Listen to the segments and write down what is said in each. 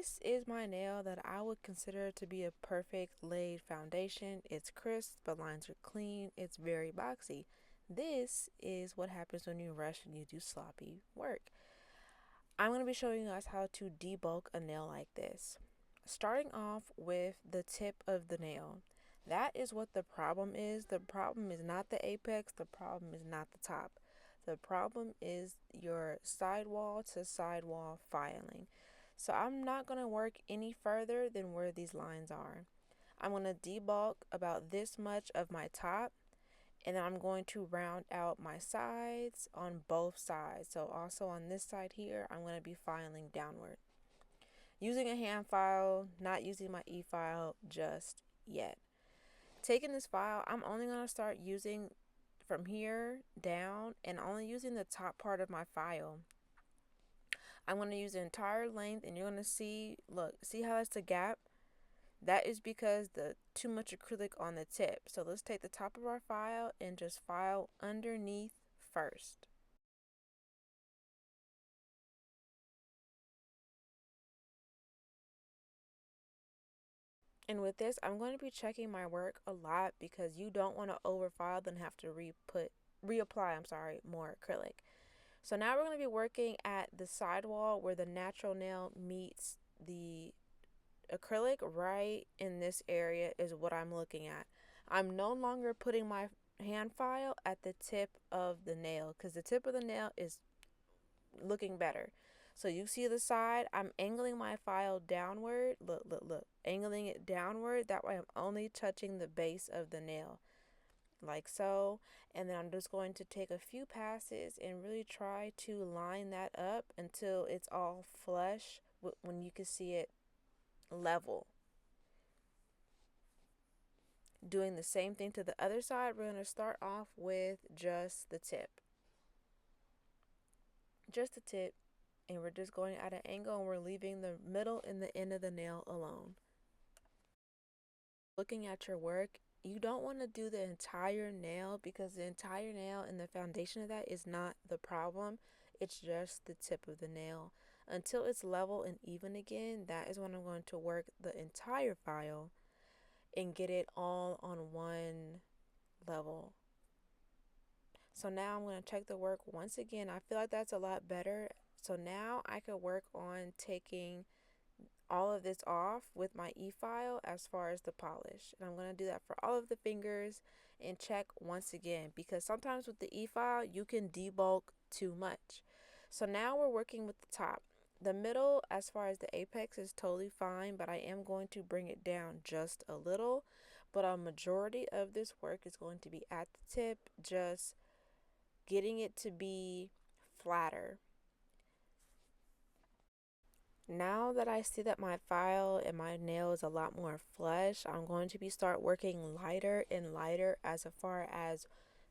this is my nail that I would consider to be a perfect laid foundation. It's crisp, the lines are clean, it's very boxy. This is what happens when you rush and you do sloppy work. I'm going to be showing you guys how to debulk a nail like this. Starting off with the tip of the nail. That is what the problem is. The problem is not the apex, the problem is not the top. The problem is your sidewall to sidewall filing. So I'm not going to work any further than where these lines are. I'm going to debulk about this much of my top, and then I'm going to round out my sides on both sides. So also on this side here, I'm going to be filing downward. Using a hand file, not using my e-file just yet. Taking this file, I'm only going to start using from here down and only using the top part of my file. I'm going to use the entire length, and you're going to see, look, see how that's a gap? That is because the too much acrylic on the tip. So let's take the top of our file and just file underneath first. And with this, I'm going to be checking my work a lot because you don't want to overfile then have to reapply, more acrylic. So now we're going to be working at the sidewall where the natural nail meets the acrylic. Right in this area is what I'm looking at. I'm no longer putting my hand file at the tip of the nail because the tip of the nail is looking better. So you see the side, I'm angling my file downward. Look, look, look. Angling it downward. That way I'm only touching the base of the nail. Like so. And then I'm just going to take a few passes and really try to line that up until it's all flush when you can see it level. Doing the same thing to the other side, we're going to start off with just the tip. Just the tip. And we're just going at an angle and we're leaving the middle and the end of the nail alone. Looking at your work, you don't want to do the entire nail because the entire nail and the foundation of that is not the problem. It's just the tip of the nail. Until it's level and even again, that is when I'm going to work the entire file and get it all on one level. So now I'm going to check the work once again. I feel like that's a lot better. So now I could work on taking all of this off with my e-file as far as the polish. And I'm going to do that for all of the fingers and check once again because sometimes with the e-file you can debulk too much. So now we're working with the top. The middle as far as the apex is totally fine, but I am going to bring it down just a little. But a majority of this work is going to be at the tip, just getting it to be flatter. Now that I see that my file and my nail is a lot more flush, I'm going to be start working lighter and lighter as far as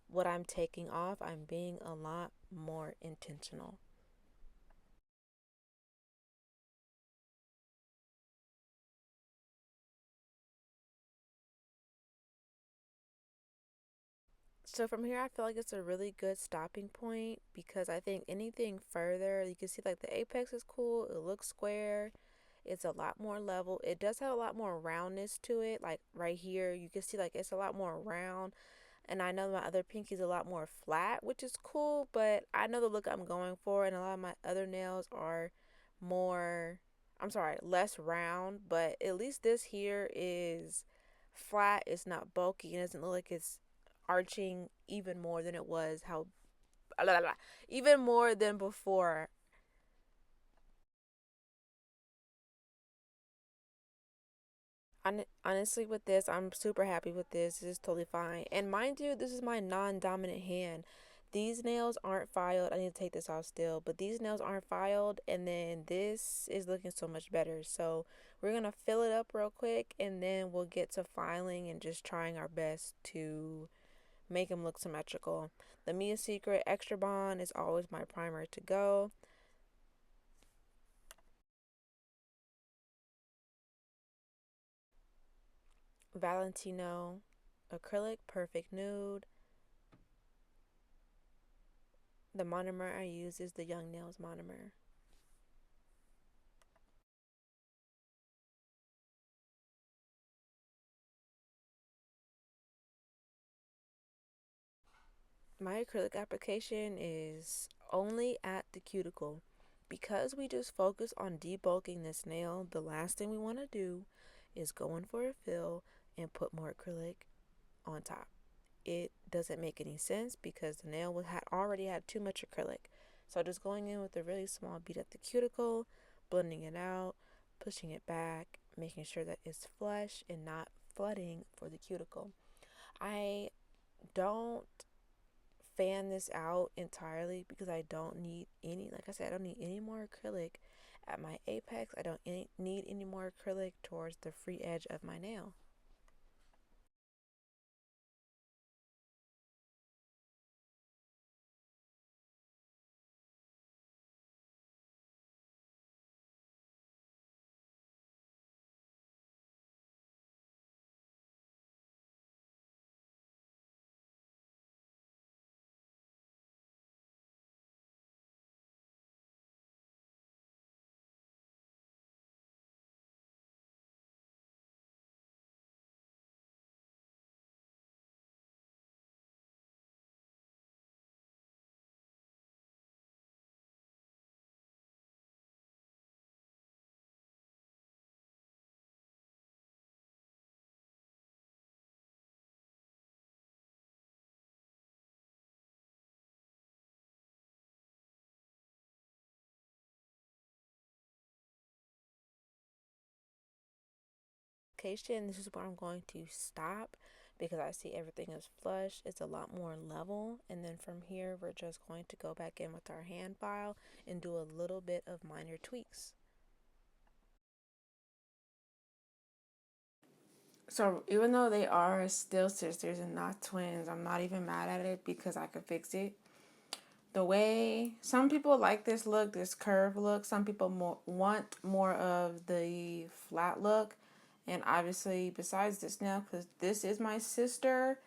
what I'm taking off. I'm being a lot more intentional. So from here, I feel like it's a really good stopping point because I think anything further, you can see like the apex is cool. It looks square. It's a lot more level. It does have a lot more roundness to it. Like right here, you can see like it's a lot more round. And I know my other pinky is a lot more flat, which is cool, but I know the look I'm going for, and a lot of my other nails are more, less round, but at least this here is flat. It's not bulky. It doesn't look like it's arching even more than it was even more than before. Honestly, with this, I'm super happy with this. This is totally fine. And mind you, this is my non-dominant hand. These nails aren't filed. I need to take this off still, but these nails aren't filed. And then this is looking so much better. So we're going to fill it up real quick, and then we'll get to filing and just trying our best to make them look symmetrical. The Mia Secret Extra Bond is always my primer to go. Valentino Acrylic Perfect Nude. The monomer I use is the Young Nails monomer. My acrylic application is only at the cuticle. Because we just focus on debulking this nail, the last thing we want to do is go in for a fill and put more acrylic on top. It doesn't make any sense because the nail had already had too much acrylic. So just going in with a really small bead at the cuticle, blending it out, pushing it back, making sure that it's flush and not flooding for the cuticle. I don't fan this out entirely because I don't need any, like I said, I don't need any more acrylic at my apex. I don't need any more acrylic towards the free edge of my nail. This is where I'm going to stop because I see everything is flush. It's a lot more level. And then from here, we're just going to go back in with our hand file and do a little bit of minor tweaks. So even though they are still sisters and not twins, I'm not even mad at it because I could fix it. The way some people like this look, this curve look, some people want more of the flat look. And obviously, besides this now, because this is my sister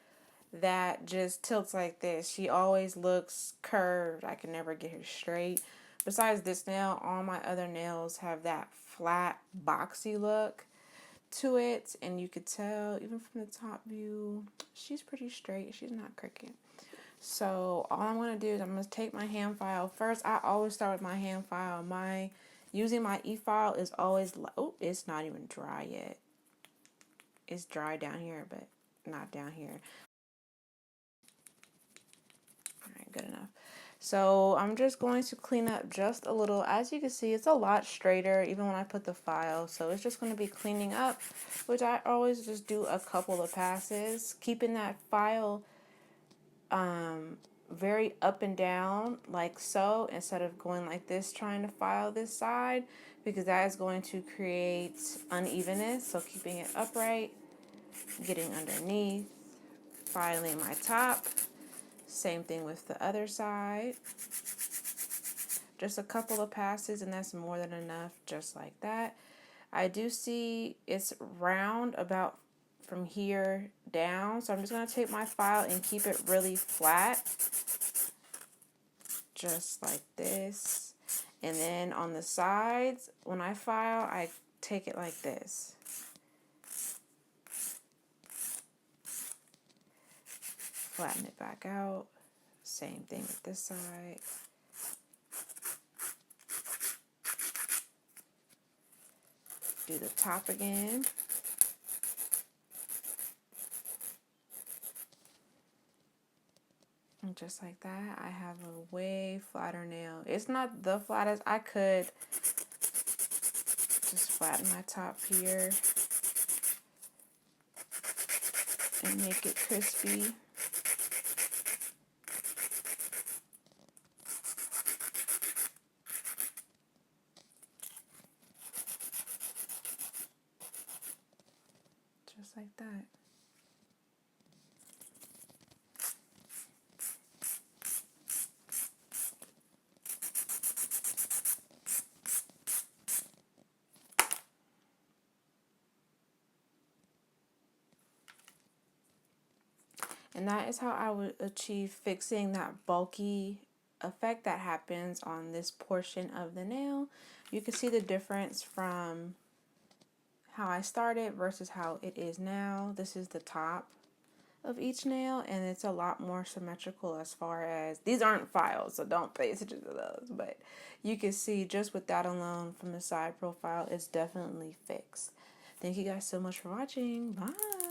that just tilts like this. She always looks curved. I can never get her straight. Besides this nail, all my other nails have that flat, boxy look to it. And you could tell, even from the top view, she's pretty straight. She's not crooked. So all I'm going to do is I'm going to take my hand file. First, I always start with my hand file. Using my e-file is always, oh, it's not even dry yet. It's dry down here, but not down here. All right, good enough. So I'm just going to clean up just a little. As you can see, it's a lot straighter even when I put the file. So it's just going to be cleaning up, which I always just do a couple of passes, keeping that file very up and down like so, instead of going like this trying to file this side, because that is going to create unevenness. So keeping it upright, getting underneath, filing my top. Same thing with the other side. Just a couple of passes and that's more than enough, just like that. I do see it's round about from here down, so I'm just going to take my file and keep it really flat, just like this. And then on the sides, when I file, I take it like this. Flatten it back out. Same thing with this side. Do the top again. And just like that, I have a way flatter nail. It's not the flattest. I could just flatten my top here and make it crispy. Just like that. And that is how I would achieve fixing that bulky effect that happens on this portion of the nail. You can see the difference from how I started versus how it is now. This is the top. of each nail, and it's a lot more symmetrical as far as these aren't files, so don't pay attention to those, but you can see just with that alone from the side profile, it's definitely fixed. Thank you guys so much for watching. Bye.